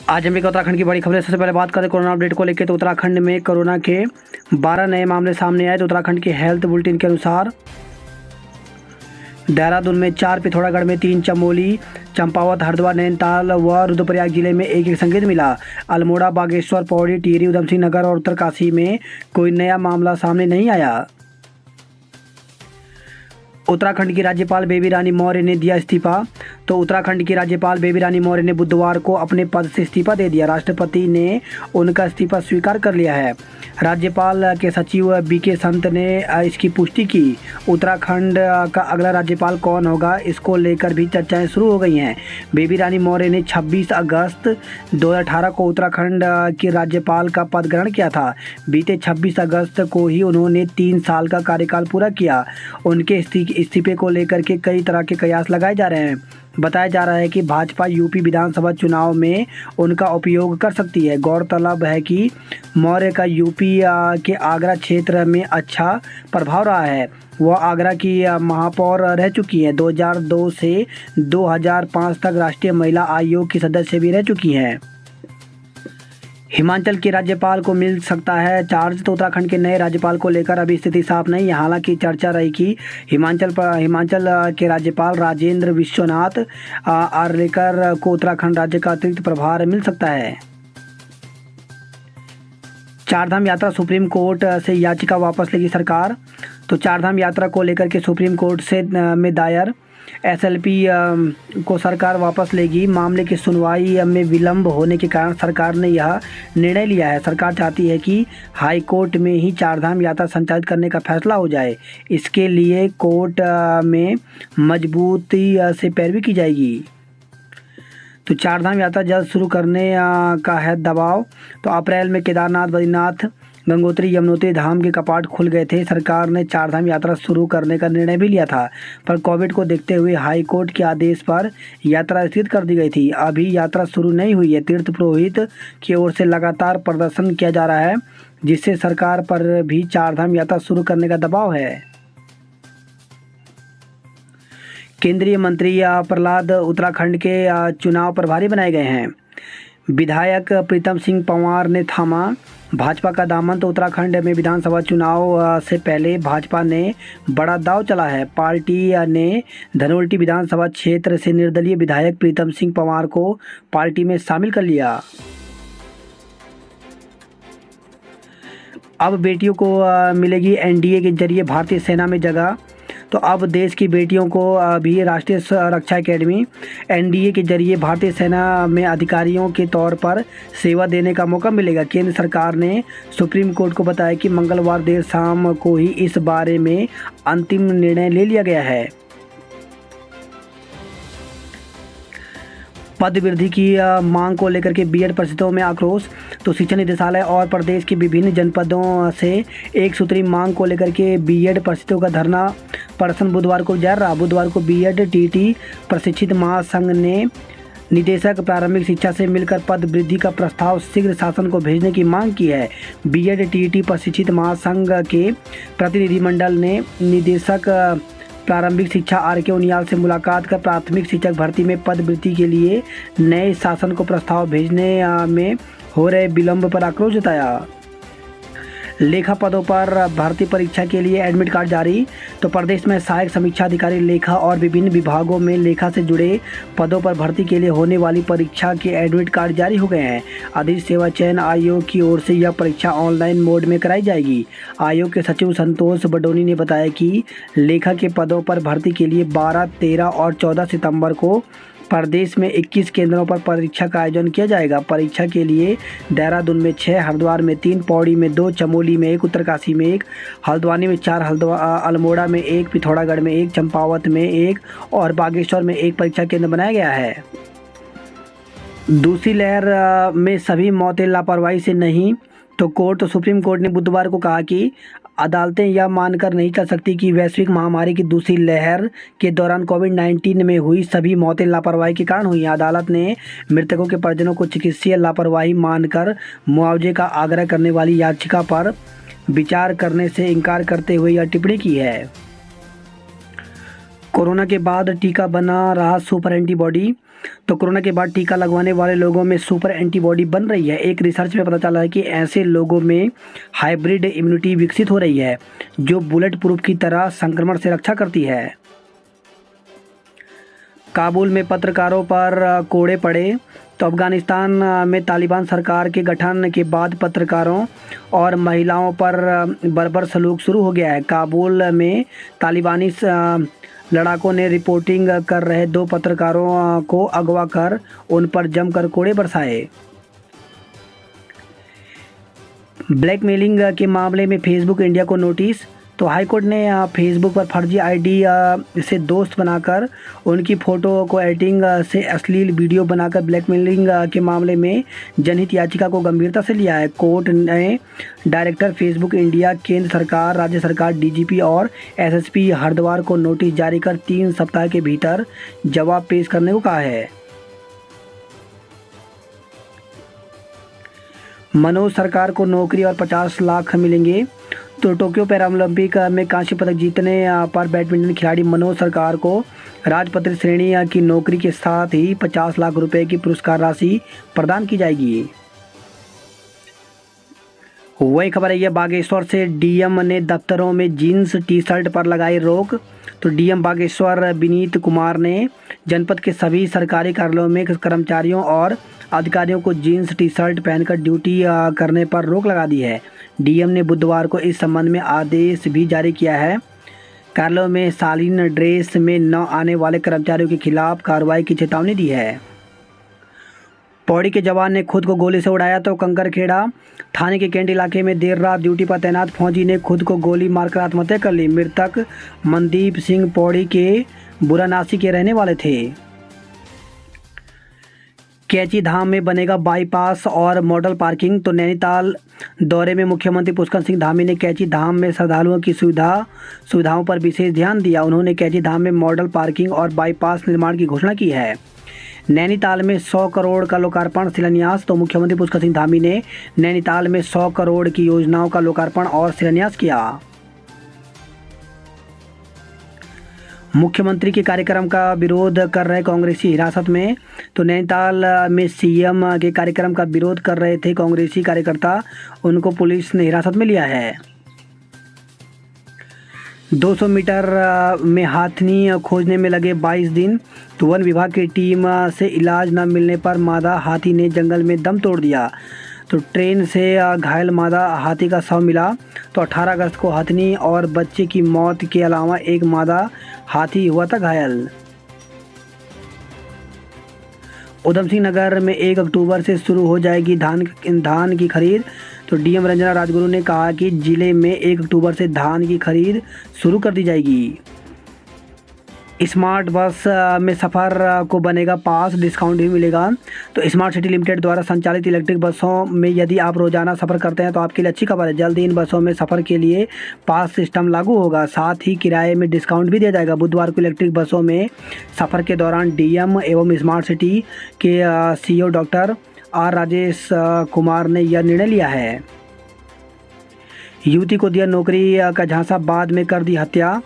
आज हम एक उत्तराखंड की बड़ी खबरें। सबसे पहले बात करें कोरोना अपडेट को लेकर, तो उत्तराखंड में कोरोना के 12 नए मामले सामने आए। तो उत्तराखंड के हेल्थ बुलेटिन के अनुसार देहरादून में 4, पिथौरागढ़ में 3, चमोली, चंपावत, हरिद्वार, नैनीताल व रुद्रप्रयाग जिले में एक संकेत मिला। अल्मोड़ा, बागेश्वर, पौड़ी, टिहरी, उधमसिंह नगर और उत्तरकाशी में कोई नया मामला सामने नहीं आया। उत्तराखंड की राज्यपाल बेबी रानी मौर्य ने दिया इस्तीफा। तो उत्तराखंड की राज्यपाल बेबी रानी मौर्य ने बुधवार को अपने पद से इस्तीफा दे दिया। राष्ट्रपति ने उनका इस्तीफा स्वीकार कर लिया है। राज्यपाल के सचिव बीके संत ने इसकी पुष्टि की। उत्तराखंड का अगला राज्यपाल कौन होगा, इसको लेकर भी चर्चाएं शुरू हो गई हैं। बेबी रानी मौर्य ने 26 अगस्त 2018 को उत्तराखंड के राज्यपाल का पद ग्रहण किया था। बीते 26 अगस्त को ही उन्होंने 3 साल का कार्यकाल पूरा किया। उनके इस्तीफे को लेकर के कई तरह के कयास लगाए जा रहे हैं। बताया जा रहा है कि भाजपा यूपी विधानसभा चुनाव में उनका उपयोग कर सकती है। गौरतलब है कि मौर्य का यूपी के आगरा क्षेत्र में अच्छा प्रभाव रहा है। वह आगरा की महापौर रह चुकी हैं। 2002 से 2005 तक राष्ट्रीय महिला आयोग की सदस्य भी रह चुकी हैं। हिमाचल के राज्यपाल को मिल सकता है चार्ज। तो उत्तराखंड के नए राज्यपाल को लेकर अभी स्थिति साफ नहीं है। हालांकि चर्चा रही कि हिमाचल के राज्यपाल राजेंद्र विश्वनाथ आर्लेकर को उत्तराखंड राज्य का अतिरिक्त प्रभार मिल सकता है। चारधाम यात्रा सुप्रीम कोर्ट से याचिका वापस लेगी सरकार। तो चारधाम यात्रा को लेकर के सुप्रीम कोर्ट से में दायर एसएलपी को सरकार वापस लेगी। मामले की सुनवाई में विलंब होने के कारण सरकार ने यह निर्णय लिया है। सरकार चाहती है कि हाई कोर्ट में ही चारधाम यात्रा संचालित करने का फैसला हो जाए। इसके लिए कोर्ट में मजबूती से पैरवी की जाएगी। तो चारधाम यात्रा जल्द शुरू करने का है दबाव। तो अप्रैल में केदारनाथ, बद्रीनाथ, गंगोत्री, यमुनोत्री धाम के कपाट खुल गए थे। सरकार ने चारधाम यात्रा शुरू करने का निर्णय भी लिया था, पर कोविड को देखते हुए हाई कोर्ट के आदेश पर यात्रा स्थगित कर दी गई थी। अभी यात्रा शुरू नहीं हुई है। तीर्थ पुरोहित की ओर से लगातार प्रदर्शन किया जा रहा है, जिससे सरकार पर भी चारधाम यात्रा शुरू करने का दबाव है। केंद्रीय मंत्री प्रहलाद उत्तराखंड के चुनाव प्रभारी बनाए गए हैं। विधायक प्रीतम सिंह पंवार ने थामा भाजपा का दामन। तो उत्तराखंड में विधानसभा चुनाव से पहले भाजपा ने बड़ा दांव चला है। पार्टी ने धनोल्टी विधानसभा क्षेत्र से निर्दलीय विधायक प्रीतम सिंह पंवार को पार्टी में शामिल कर लिया। अब बेटियों को मिलेगी एनडीए के जरिए भारतीय सेना में जगह। तो अब देश की बेटियों को भी राष्ट्रीय रक्षा एकेडमी एनडीए के जरिए भारतीय सेना में अधिकारियों के तौर पर सेवा देने का मौका मिलेगा। केंद्र सरकार ने सुप्रीम कोर्ट को बताया कि मंगलवार देर शाम को ही इस बारे में अंतिम निर्णय ले लिया गया है। पद वृद्धि की मांग को लेकर के बीएड परिषदों में आक्रोश। तो शिक्षा निदेशालय और प्रदेश के विभिन्न जनपदों से एक सूत्री मांग को लेकर के बीएड परिषदों का धरना प्रदर्शन बुधवार को जारी रहा। बुधवार को बीएड टीटी प्रशिक्षित महासंघ ने निदेशक प्रारंभिक शिक्षा से मिलकर पद वृद्धि का प्रस्ताव शीघ्र शासन को भेजने की मांग की है। बीएड टीटी प्रशिक्षित महासंघ के प्रतिनिधिमंडल ने निदेशक प्रारंभिक शिक्षा आर.के. उनियाल से मुलाकात कर प्राथमिक शिक्षक भर्ती में पद वृद्धि के लिए नए शासन को प्रस्ताव भेजने में हो रहे विलंब पर आक्रोश जताया। लेखा पदों पर भर्ती परीक्षा के लिए एडमिट कार्ड जारी। तो प्रदेश में सहायक समीक्षा अधिकारी लेखा और विभिन्न विभागों में लेखा से जुड़े पदों पर भर्ती के लिए होने वाली परीक्षा के एडमिट कार्ड जारी हो गए हैं। अधिक सेवा चयन आयोग की ओर से यह परीक्षा ऑनलाइन मोड में कराई जाएगी। आयोग के सचिव संतोष बडोनी ने बताया कि लेखा के पदों पर भर्ती के लिए 12, 13 और 14 सितंबर को प्रदेश में 21 केंद्रों पर परीक्षा का आयोजन किया जाएगा। परीक्षा के लिए देहरादून में 6, हरिद्वार में 3, पौड़ी में 2, चमोली में 1, उत्तरकाशी में 1, हल्द्वानी में 4, अल्मोड़ा में 1, पिथौरागढ़ में 1, चंपावत में 1 और बागेश्वर में 1 परीक्षा केंद्र बनाया गया है। दूसरी लहर में सभी मौतें लापरवाही से नहीं। तो सुप्रीम कोर्ट ने बुधवार को कहा कि अदालतें यह मानकर नहीं चल सकती कि वैश्विक महामारी की दूसरी लहर के दौरान कोविड-19 में हुई सभी मौतें लापरवाही के कारण हुई हैं। अदालत ने मृतकों के परिजनों को चिकित्सीय लापरवाही मानकर मुआवजे का आग्रह करने वाली याचिका पर विचार करने से इनकार करते हुए यह टिप्पणी की है। कोरोना के बाद टीका बना रहा सुपर एंटीबॉडी। तो कोरोना के बाद टीका लगवाने वाले लोगों में सुपर एंटीबॉडी बन रही है। एक रिसर्च में पता चला है कि ऐसे लोगों में हाइब्रिड इम्यूनिटी विकसित हो रही है जो बुलेट प्रूफ की तरह संक्रमण से रक्षा करती है। काबुल में पत्रकारों पर कोड़े पड़े। तो अफगानिस्तान में तालिबान सरकार के गठन के बाद पत्रकारों और महिलाओं पर बर्बर सलूक शुरू हो गया है। काबुल में तालिबानी लड़ाकों ने रिपोर्टिंग कर रहे 2 पत्रकारों को अगवा कर उन पर जमकर कोड़े बरसाए। ब्लैकमेलिंग के मामले में फेसबुक इंडिया को नोटिस। तो हाईकोर्ट ने फेसबुक पर फर्जी आईडी से दोस्त बनाकर उनकी फ़ोटो को एडिटिंग से अश्लील वीडियो बनाकर ब्लैकमेलिंग के मामले में जनहित याचिका को गंभीरता से लिया है। कोर्ट ने डायरेक्टर फेसबुक इंडिया, केंद्र सरकार, राज्य सरकार, डीजीपी और एसएसपी हरिद्वार को नोटिस जारी कर 3 सप्ताह के भीतर जवाब पेश करने को कहा है। मनोज सरकार को नौकरी और 50 लाख मिलेंगे। तो टोक्यो पैरालंपिक में कांस्य पदक जीतने पर बैडमिंटन खिलाड़ी मनोज सरकार को राजपत्रित श्रेणी की नौकरी के साथ ही 50 लाख रुपए की पुरस्कार राशि प्रदान की जाएगी। वही खबर है बागेश्वर से डीएम ने दफ्तरों में जीन्स टी शर्ट पर लगाई रोक। तो डीएम बागेश्वर विनीत कुमार ने जनपद के सभी सरकारी कार्यालयों में कर्मचारियों और अधिकारियों को जीन्स टी शर्ट पहनकर ड्यूटी करने पर रोक लगा दी है। डीएम ने बुधवार को इस संबंध में आदेश भी जारी किया है। कार्यालयों में शालीन ड्रेस में न आने वाले कर्मचारियों के खिलाफ कार्रवाई की चेतावनी दी है। पौड़ी के जवान ने खुद को गोली से उड़ाया। तो कंकरखेड़ा थाने के कैंट इलाके में देर रात ड्यूटी पर तैनात फौजी ने खुद को गोली मारकर आत्महत्या कर ली। मृतक मनदीप सिंह पौड़ी के बुरानासी के रहने वाले थे। कैची धाम में बनेगा बाईपास और मॉडल पार्किंग। तो नैनीताल दौरे में मुख्यमंत्री पुष्कर सिंह धामी ने कैची धाम में श्रद्धालुओं की सुविधाओं पर विशेष ध्यान दिया। उन्होंने कैची धाम में मॉडल पार्किंग और बाईपास निर्माण की घोषणा की है। नैनीताल में 100 करोड़ का लोकार्पण शिलान्यास। तो मुख्यमंत्री पुष्कर सिंह धामी ने नैनीताल में 100 करोड़ की योजनाओं का लोकार्पण और शिलान्यास किया। मुख्यमंत्री के कार्यक्रम का विरोध कर रहे कांग्रेसी हिरासत में। तो नैनीताल में सीएम के कार्यक्रम का विरोध कर रहे थे कांग्रेसी कार्यकर्ता, उनको पुलिस ने हिरासत में लिया है। 200 मीटर में हाथनी खोजने में लगे 22 दिन। तो वन विभाग की टीम से इलाज न मिलने पर मादा हाथी ने जंगल में दम तोड़ दिया। तो ट्रेन से घायल मादा हाथी का शव मिला। तो 18 अगस्त को हथनी और बच्चे की मौत के अलावा एक मादा हाथी हुआ था घायल। उधम सिंह नगर में 1 अक्टूबर से शुरू हो जाएगी धान की खरीद। तो डीएम रंजना राजगुरु ने कहा कि जिले में 1 अक्टूबर से धान की खरीद शुरू कर दी जाएगी। स्मार्ट बस में सफ़र को बनेगा पास, डिस्काउंट भी मिलेगा। तो स्मार्ट सिटी लिमिटेड द्वारा संचालित इलेक्ट्रिक बसों में यदि आप रोजाना सफ़र करते हैं तो आपके लिए अच्छी खबर है। जल्द ही इन बसों में सफ़र के लिए पास सिस्टम लागू होगा, साथ ही किराए में डिस्काउंट भी दिया जाएगा। बुधवार को इलेक्ट्रिक बसों में सफ़र के दौरान डीएम एवं स्मार्ट सिटी के CEO doctor R Rajesh Kumar ने यह निर्णय लिया है। युवती को दिया नौकरी का झांसा, बाद में कर दी हत्या।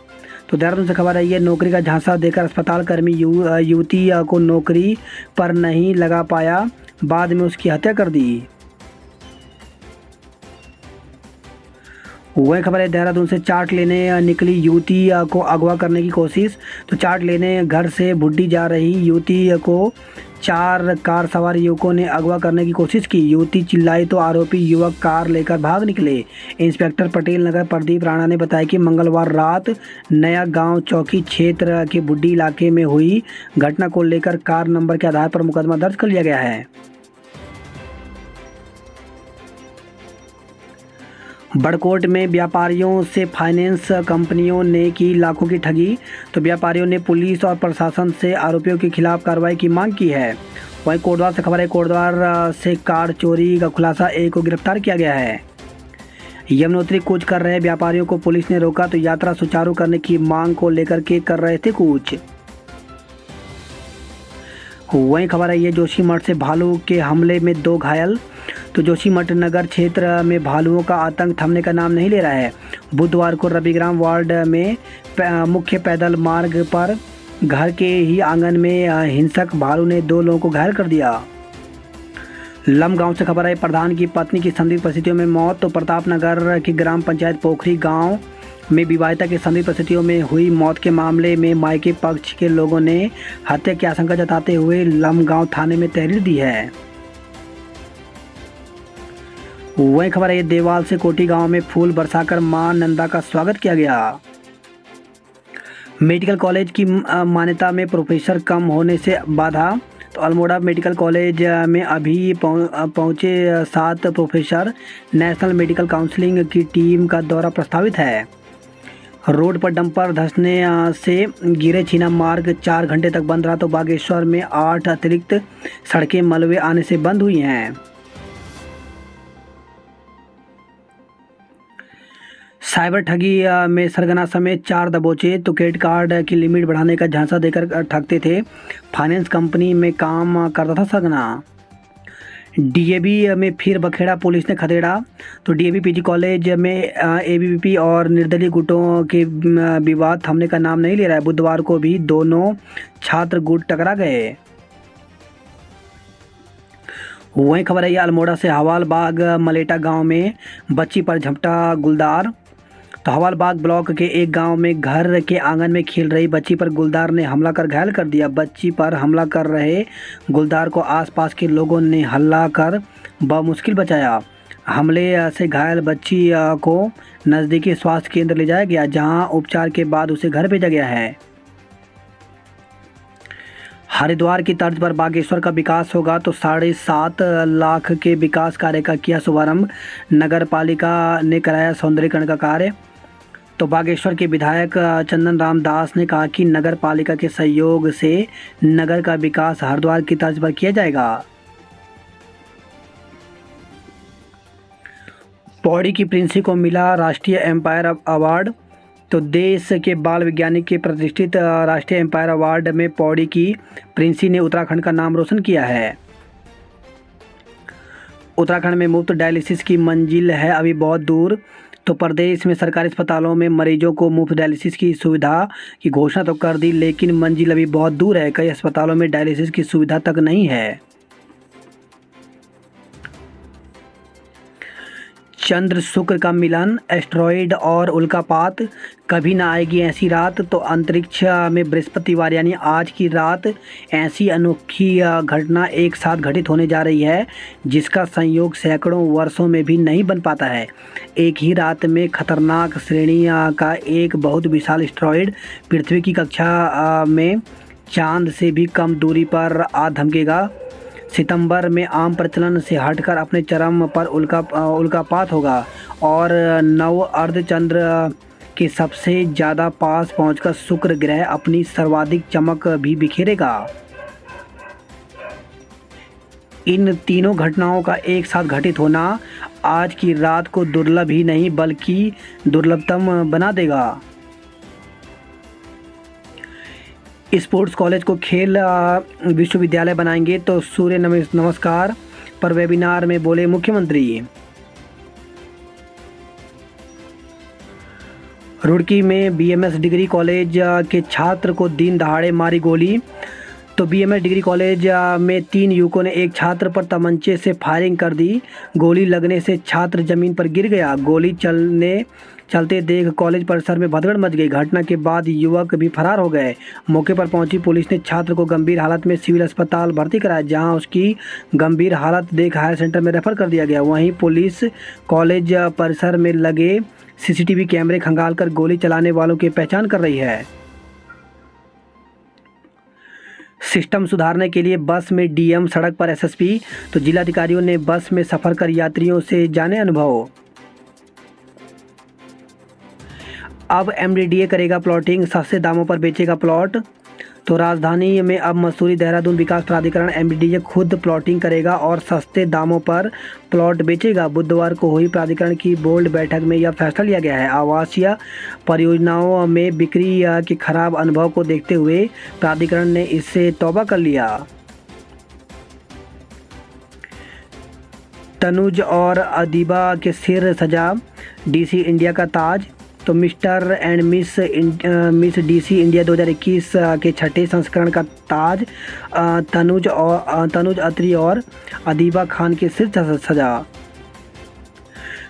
तो देहरादून से खबर आई है, नौकरी का झांसा देकर अस्पताल कर्मी युवती को नौकरी पर नहीं लगा पाया, बाद में उसकी हत्या कर दी। वही खबर है, देहरादून से चाट लेने निकली युवती को अगवा करने की कोशिश। तो चाट लेने घर से बुड्डी जा रही युवती को 4 कार सवार युवकों ने अगवा करने की कोशिश की। युवती चिल्लाई तो आरोपी युवक कार लेकर भाग निकले। इंस्पेक्टर पटेल नगर प्रदीप राणा ने बताया कि मंगलवार रात नया गांव चौकी क्षेत्र के बुड्डी इलाके में हुई घटना को लेकर कार नंबर के आधार पर मुकदमा दर्ज कर लिया गया है। बड़कोट में व्यापारियों से फाइनेंस कंपनियों ने की लाखों की ठगी। तो व्यापारियों ने पुलिस और प्रशासन से आरोपियों के खिलाफ कार्रवाई की मांग की है। वहीं कोटद्वार से खबर है, कोटद्वार से कार चोरी का खुलासा, एक को गिरफ्तार किया गया है। यमुनोत्री कूच कर रहे व्यापारियों को पुलिस ने रोका तो यात्रा सुचारू करने की मांग को लेकर के कर रहे थे कूच। वहीं खबर आई है जोशीमठ से भालू के हमले में 2 घायल। तो जोशीमठ नगर क्षेत्र में भालुओं का आतंक थमने का नाम नहीं ले रहा है। बुधवार को रविग्राम वार्ड में मुख्य पैदल मार्ग पर घर के ही आंगन में हिंसक भालू ने 2 लोगों को घायल कर दिया। लम गांव से खबर आई प्रधान की पत्नी की संदिग्ध परिस्थितियों में मौत। तो प्रतापनगर की ग्राम पंचायत पोखरी गांव में विवाहिता की संदिग्ध परिस्थितियों में हुई मौत के मामले में मायके पक्ष के लोगों ने हत्या की आशंका जताते हुए लम गांव थाने में तहरीर दी है। वहीं खबर है देवाल से कोटी गांव में फूल बरसाकर मां नंदा का स्वागत किया गया। मेडिकल कॉलेज की मान्यता में प्रोफेसर कम होने से बाधा। तो अल्मोड़ा मेडिकल कॉलेज में अभी पहुंचे 7 प्रोफेसर। नेशनल मेडिकल काउंसिलिंग की टीम का दौरा प्रस्तावित है। रोड पर डंपर धंसने से गिरे छीना मार्ग 4 घंटे तक बंद रहा। तो बागेश्वर में 8 अतिरिक्त सड़कें मलबे आने से बंद हुई हैं। साइबर ठगी में सरगना समेत 4 दबोचे। तो क्रेडिट कार्ड की लिमिट बढ़ाने का झांसा देकर ठगते थे। फाइनेंस कंपनी में काम करता था सरगना। डीएवी में फिर बखेड़ा पुलिस ने खदेड़ा। तो डीएवी पीजी कॉलेज में एबीवीपी और निर्दलीय गुटों के विवाद थमने का नाम नहीं ले रहा है। बुधवार को भी दोनों छात्र गुट टकरा गए। वहीं खबर है अल्मोड़ा से हवालबाग मलेटा गांव में बच्ची पर झपटा गुलदार। तो हवालबाग ब्लॉक के एक गांव में घर के आंगन में खेल रही बच्ची पर गुलदार ने हमला कर घायल कर दिया। बच्ची पर हमला कर रहे गुलदार को आसपास के लोगों ने हल्ला कर बमुश्किल बचाया। हमले से घायल बच्ची को नज़दीकी स्वास्थ्य केंद्र ले जाया गया, जहां उपचार के बाद उसे घर भेजा गया है। हरिद्वार की तर्ज पर बागेश्वर का विकास होगा। तो 7.5 लाख के विकास कार्य का किया शुभारंभ। नगर पालिका ने कराया सौंदर्यीकरण का कार्य। तो बागेश्वर के विधायक चंदन राम दास ने कहा कि नगर पालिका के सहयोग से नगर का विकास हरिद्वार की तर्ज पर किया जाएगा। पौड़ी की प्रिंसी को मिला राष्ट्रीय एम्पायर अवार्ड। तो देश के बाल वैज्ञानिक के प्रतिष्ठित राष्ट्रीय एम्पायर अवार्ड में पौड़ी की प्रिंसी ने उत्तराखंड का नाम रोशन किया है। उत्तराखंड में मुफ्त डायलिसिस की मंजिल है अभी बहुत दूर। तो प्रदेश में सरकारी अस्पतालों में मरीजों को मुफ्त डायलिसिस की सुविधा की घोषणा तो कर दी, लेकिन मंजिल अभी बहुत दूर है। कई अस्पतालों में डायलिसिस की सुविधा तक नहीं है। चंद्र शुक्र का मिलन, एस्टेरॉयड और उल्कापात, कभी ना आएगी ऐसी रात। तो अंतरिक्ष में बृहस्पतिवार यानी आज की रात ऐसी अनोखी घटना एक साथ घटित होने जा रही है जिसका संयोग सैकड़ों वर्षों में भी नहीं बन पाता है। एक ही रात में खतरनाक श्रेणी का एक बहुत विशाल एस्टेरॉयड पृथ्वी की कक्षा में चांद से भी कम दूरी पर आ धमकेगा। सितंबर में आम प्रचलन से हटकर अपने चरम पर उल्कापात होगा और नव अर्धचंद्र के सबसे ज़्यादा पास पहुंचकर शुक्र ग्रह अपनी सर्वाधिक चमक भी बिखेरेगा। इन तीनों घटनाओं का एक साथ घटित होना आज की रात को दुर्लभ ही नहीं बल्कि दुर्लभतम बना देगा। स्पोर्ट्स कॉलेज को खेल विश्वविद्यालय बनाएंगे। तो सूर्य नमस्कार पर वेबिनार में बोले मुख्यमंत्री। रुड़की में बीएमएस डिग्री कॉलेज के छात्र को दिन दहाड़े मारी गोली। तो बीएमएस डिग्री कॉलेज में 3 युवकों ने एक छात्र पर तमंचे से फायरिंग कर दी। गोली लगने से छात्र जमीन पर गिर गया। गोली चलते देख कॉलेज परिसर में भगदड़ मच गई। घटना के बाद युवक भी फरार हो गए। मौके पर पहुंची पुलिस ने छात्र को गंभीर हालत में सिविल अस्पताल भर्ती कराया, जहां उसकी गंभीर हालत देख हायर सेंटर में रेफर कर दिया गया। वहीं पुलिस कॉलेज परिसर में लगे सीसीटीवी कैमरे खंगालकर गोली चलाने वालों की पहचान कर रही है। सिस्टम सुधारने के लिए बस में डीएम, सड़क पर एसएसपी। तो जिलाधिकारियों ने बस में सफर कर यात्रियों से जाने अनुभव। अब एमडीडीए करेगा प्लॉटिंग, सस्ते दामों पर बेचेगा प्लॉट। तो राजधानी में अब मसूरी देहरादून विकास प्राधिकरण एमडीजे खुद प्लॉटिंग करेगा और सस्ते दामों पर प्लॉट बेचेगा। बुधवार को हुई प्राधिकरण की बोर्ड बैठक में यह फैसला लिया गया है। आवासीय परियोजनाओं में बिक्री के खराब अनुभव को देखते हुए प्राधिकरण ने इससे तौबा कर लिया। तनुज और अदीबा के सिर सजा डीसी इंडिया का ताज। तो mister and miss DC India 2021 के छठे संस्करण का ताज तनुज अत्री और अदीबा खान के सिर सजा।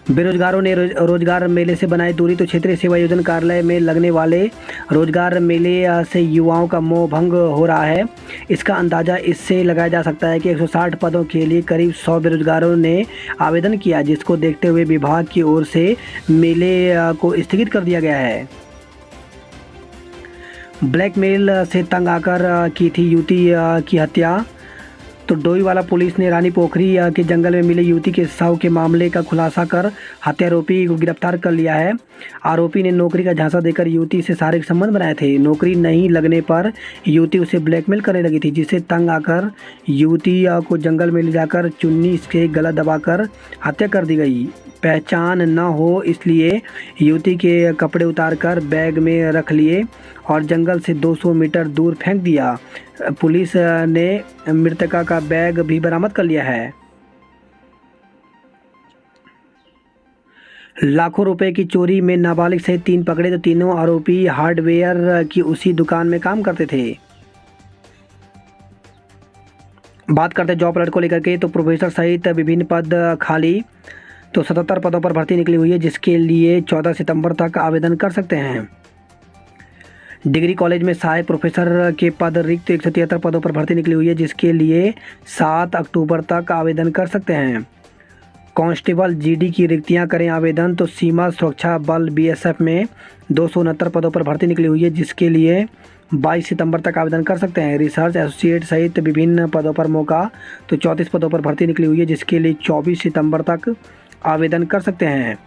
बेरोजगारों ने रोजगार मेले से बनाई दूरी। तो क्षेत्रीय सेवा योजना कार्यालय में लगने वाले रोजगार मेले से युवाओं का मोह भंग हो रहा है। इसका अंदाज़ा इससे लगाया जा सकता है कि 160 पदों के लिए करीब 100 बेरोजगारों ने आवेदन किया, जिसको देखते हुए विभाग की ओर से मेले को स्थगित कर दिया गया है। ब्लैकमेल से तंग आकर की थी युवती की हत्या। तो डोईवाला पुलिस ने रानी पोखरी के जंगल में मिले युवती के शव के मामले का खुलासा कर हत्यारोपी को गिरफ्तार कर लिया है। आरोपी ने नौकरी का झांसा देकर युवती से शारीरिक संबंध बनाए थे। नौकरी नहीं लगने पर युवती उसे ब्लैकमेल करने लगी थी, जिससे तंग आकर युवती को जंगल में ले जाकर चुन्नी से गला दबाकर हत्या कर दी गई। पहचान न हो इसलिए युवती के कपड़े उतारकर बैग में रख लिए और जंगल से 200 मीटर दूर फेंक दिया। पुलिस ने मृतका का बैग भी बरामद कर लिया है। लाखों रुपए की चोरी में नाबालिग सहित 3 पकड़े। तो तीनों आरोपी हार्डवेयर की उसी दुकान में काम करते थे। बात करते हैं जॉब अलर्ट को लेकर के। तो प्रोफेसर सहित विभिन्न पद खाली। तो 77 पदों पर भर्ती निकली हुई है, जिसके लिए 14 सितंबर तक आवेदन कर सकते हैं। डिग्री कॉलेज में सहायक प्रोफेसर के पद रिक्त 173 पदों पर भर्ती निकली हुई है, जिसके लिए 7 अक्टूबर तक आवेदन कर सकते हैं। कांस्टेबल जीडी की रिक्तियां करें आवेदन। तो सीमा सुरक्षा बल बीएसएफ में 269 पदों पर भर्ती निकली हुई है, जिसके लिए 22 सितंबर तक आवेदन कर सकते हैं। रिसर्च एसोसिएट सहित विभिन्न पदों पर मौका। तो 34 पदों पर भर्ती निकली हुई है, जिसके लिए 24 सितंबर तक आवेदन कर सकते हैं।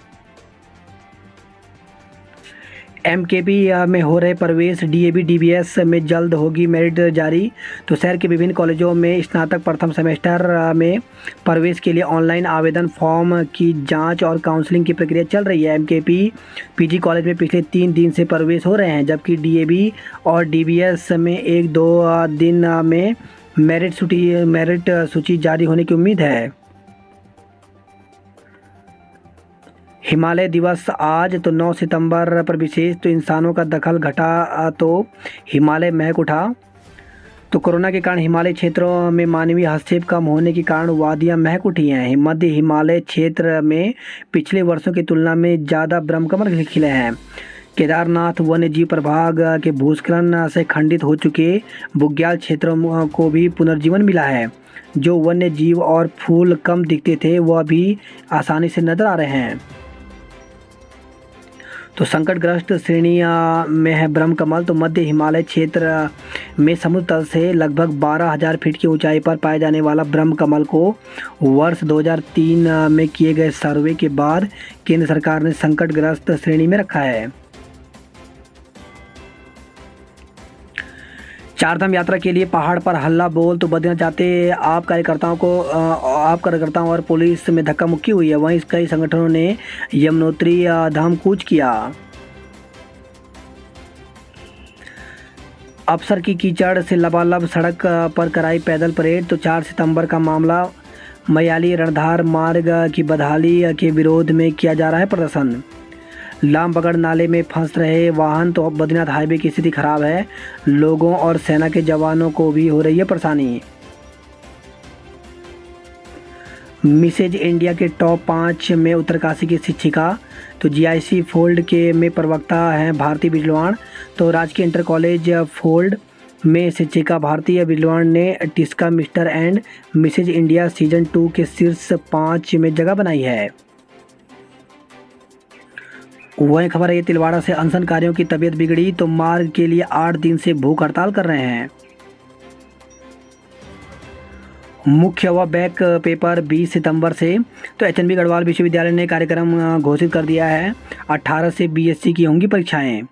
एमकेपी में हो रहे प्रवेश डीएबी डीबीएस में जल्द होगी मेरिट जारी। तो शहर के विभिन्न कॉलेजों में स्नातक प्रथम सेमेस्टर में प्रवेश के लिए ऑनलाइन आवेदन फॉर्म की जांच और काउंसलिंग की प्रक्रिया चल रही है। एमकेपी पीजी कॉलेज में पिछले 3 दिन से प्रवेश हो रहे हैं, जबकि डीएबी और डीबीएस में 1-2 दिन में मेरिट सूची जारी होने की उम्मीद है। हिमालय दिवस आज। तो 9 सितंबर पर विशेष। तो इंसानों का दखल घटा तो हिमालय महक उठा। तो कोरोना के कारण हिमालय क्षेत्रों में मानवीय हस्तक्षेप कम होने के कारण वादियां महक उठी हैं। मध्य हिमालय क्षेत्र में पिछले वर्षों की तुलना में ज़्यादा ब्रह्मकमल खिले हैं। केदारनाथ वन्य जीव प्रभाग के भूस्खलन से खंडित हो चुके बुग्याल क्षेत्रों को भी पुनर्जीवन मिला है। जो वन्य जीव और फूल कम दिखते थे वह भी आसानी से नजर आ रहे हैं। तो संकटग्रस्त श्रेणी में है ब्रह्मकमल। तो मध्य हिमालय क्षेत्र में समुद्र तल से लगभग 12,000 फीट की ऊंचाई पर पाए जाने वाला ब्रह्मकमल को वर्ष 2003 में किए गए सर्वे के बाद केंद्र सरकार ने संकटग्रस्त श्रेणी में रखा है। चारधाम यात्रा के लिए पहाड़ पर हल्ला बोल। तो बद्रीनाथ जाते आप कार्यकर्ताओं और पुलिस में धक्का मुक्की हुई है। वहीं कई संगठनों ने यमुनोत्री धाम कूच किया। अफसर की कीचड़ से लबालब सड़क पर कराई पैदल परेड। तो 4 सितंबर का मामला। मयाली रणधार मार्ग की बदहाली के विरोध में किया जा रहा है प्रदर्शन। लामबगड़ नाले में फंस रहे वाहन। तो अब बद्रीनाथ हाईवे की स्थिति खराब है। लोगों और सेना के जवानों को भी हो रही है परेशानी। मिसेज इंडिया के टॉप 5 में उत्तरकाशी की शिक्षिका। तो जीआईसी फोल्ड के में प्रवक्ता हैं भारती बिजलवाण। तो राजकीय इंटर कॉलेज फोल्ड में शिक्षिका भारतीय बिजलवाण ने Tisca Mr and Mrs India season 2 के शीर्ष 5 में जगह बनाई है। वही खबर है ये तिलवाड़ा से अनशनकारियों की तबीयत बिगड़ी। तो मार्ग के लिए 8 दिन से भूख हड़ताल कर रहे हैं। मुख्य व बैक पेपर 20 सितंबर से। तो एचएनबी गढ़वाल विश्वविद्यालय ने कार्यक्रम घोषित कर दिया है। 18 से बीएससी की होंगी परीक्षाएं।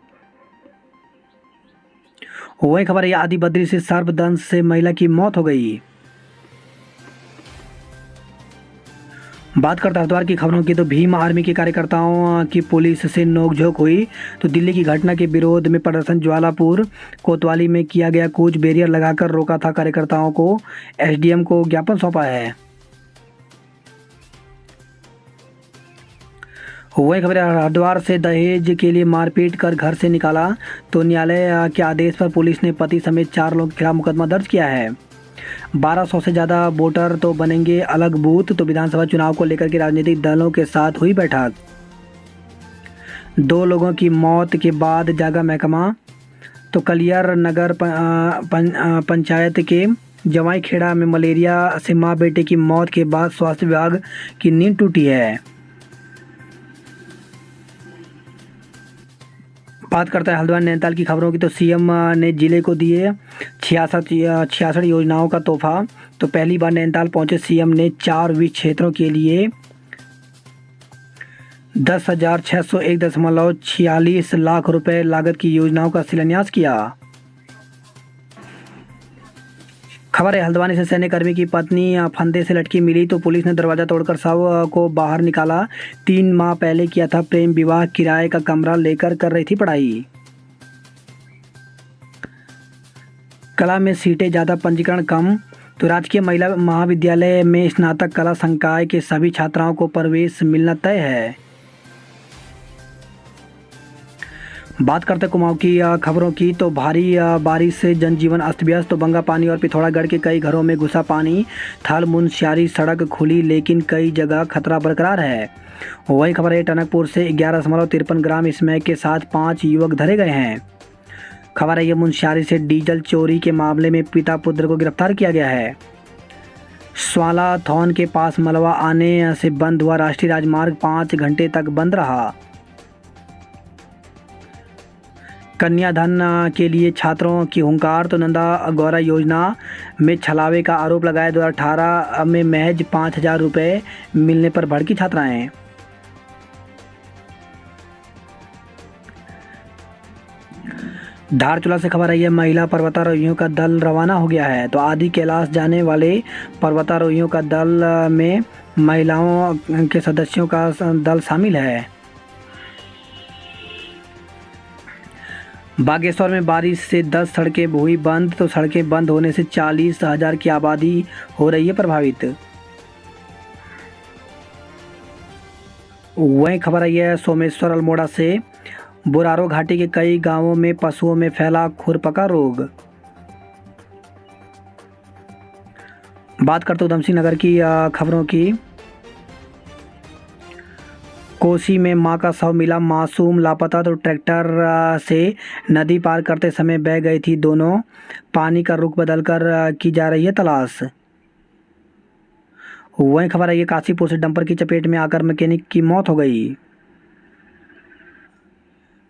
वही खबर है आदि बद्री से सर्पदंश से महिला की मौत हो गई। बात करते हैं हरिद्वार की खबरों की, तो भीम आर्मी के कार्यकर्ताओं की पुलिस से नोकझोंक हुई। तो दिल्ली की घटना के विरोध में प्रदर्शन ज्वालापुर कोतवाली में किया गया कूच, बैरियर लगाकर रोका था कार्यकर्ताओं को। एसडीएम को ज्ञापन सौंपा है। वही खबर है हरिद्वार से दहेज के लिए मारपीट कर घर से निकाला। तो न्यायालय के आदेश पर पुलिस ने पति समेत 4 लोगों के खिलाफ मुकदमा दर्ज किया है। 1200 से ज़्यादा वोटर तो बनेंगे अलग बूथ। तो विधानसभा चुनाव को लेकर के राजनीतिक दलों के साथ हुई बैठक। 2 लोगों की मौत के बाद जागा महकमा। तो कलियर नगर पंचायत के जवाई खेड़ा में मलेरिया से मां बेटे की मौत के बाद स्वास्थ्य विभाग की नींद टूटी है। बात करते हैं हल्द्वानी नैनीताल की खबरों की, तो सीएम ने जिले को दिए 66 योजनाओं का तोहफा। तो पहली बार नैनीताल पहुंचे सीएम ने 4 विकास क्षेत्रों के लिए 10,601.46 लाख रुपए लागत की योजनाओं का शिलान्यास किया। खबर है हल्द्वानी से सैन्यकर्मी की पत्नी फंदे से लटकी मिली। तो पुलिस ने दरवाज़ा तोड़कर शव को बाहर निकाला। 3 माह पहले किया था प्रेम विवाह, किराए का कमरा लेकर कर रही थी पढ़ाई। कला में सीटें ज़्यादा, पंजीकरण कम। तो राजकीय महिला महाविद्यालय में स्नातक कला संकाय के सभी छात्राओं को प्रवेश मिलना तय है। बात करते कुमाऊं की खबरों की, तो भारी बारिश से जनजीवन अस्त व्यस्त। तो बंगापानी और पिथौरागढ़ के कई घरों में घुसा पानी। थल मुनस्यारी सड़क खुली लेकिन कई जगह खतरा बरकरार है। वही खबर है टनकपुर से 11.53 ग्राम स्मैक के साथ 5 युवक धरे गए हैं। खबर है ये मुनस्यारी से डीजल चोरी के मामले में पिता पुत्र को गिरफ्तार किया गया है। स्वाला थौन के पास मलबा आने से बंद हुआ राष्ट्रीय राजमार्ग, 5 घंटे तक बंद रहा। कन्याधन के लिए छात्रों की हुंकार। तो नंदा गौरा योजना में छलावे का आरोप लगाया। 2018 में महज 5,000 रुपये मिलने पर भड़की छात्राएं। धारचूला से खबर आई है महिला पर्वतारोहियों का दल रवाना हो गया है। तो आदि कैलाश जाने वाले पर्वतारोहियों का दल में महिलाओं के सदस्यों का दल शामिल है। बागेश्वर में बारिश से 10 सड़कें हुई बंद। तो सड़कें बंद होने से 40,000 की आबादी हो रही है प्रभावित। वहीं खबर आई है सोमेश्वर अल्मोड़ा से बोरारो घाटी के कई गांवों में पशुओं में फैला खुरपका रोग। बात करते उधमसिंह नगर की खबरों की, कोसी में मां का शव मिला, मासूम लापता। तो ट्रैक्टर से नदी पार करते समय बह गई थी दोनों। पानी का रुख बदलकर की जा रही है तलाश। वहीं खबर है ये काशीपुर से डंपर की चपेट में आकर मैकेनिक की मौत हो गई।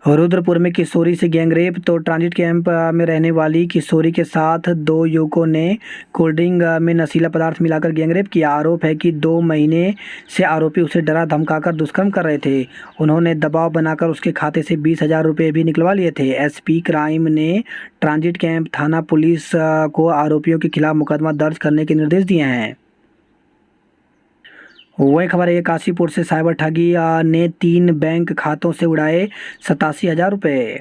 रुद्रपुर में किशोरी से गैंगरेप। तो ट्रांजिट कैंप में रहने वाली किशोरी के साथ 2 युवकों ने कोल्ड ड्रिंक में नशीला पदार्थ मिलाकर गैंगरेप किया। आरोप है कि 2 महीने से आरोपी उसे डरा धमकाकर दुष्कर्म कर रहे थे। उन्होंने दबाव बनाकर उसके खाते से 20,000 रुपये भी निकलवा लिए थे। एसपी क्राइम ने ट्रांजिट कैंप थाना पुलिस को आरोपियों के खिलाफ मुकदमा दर्ज करने के निर्देश दिए हैं। वही खबर है काशीपुर से साइबर ठगी ने 3 बैंक खातों से उड़ाए 87,000 रुपये।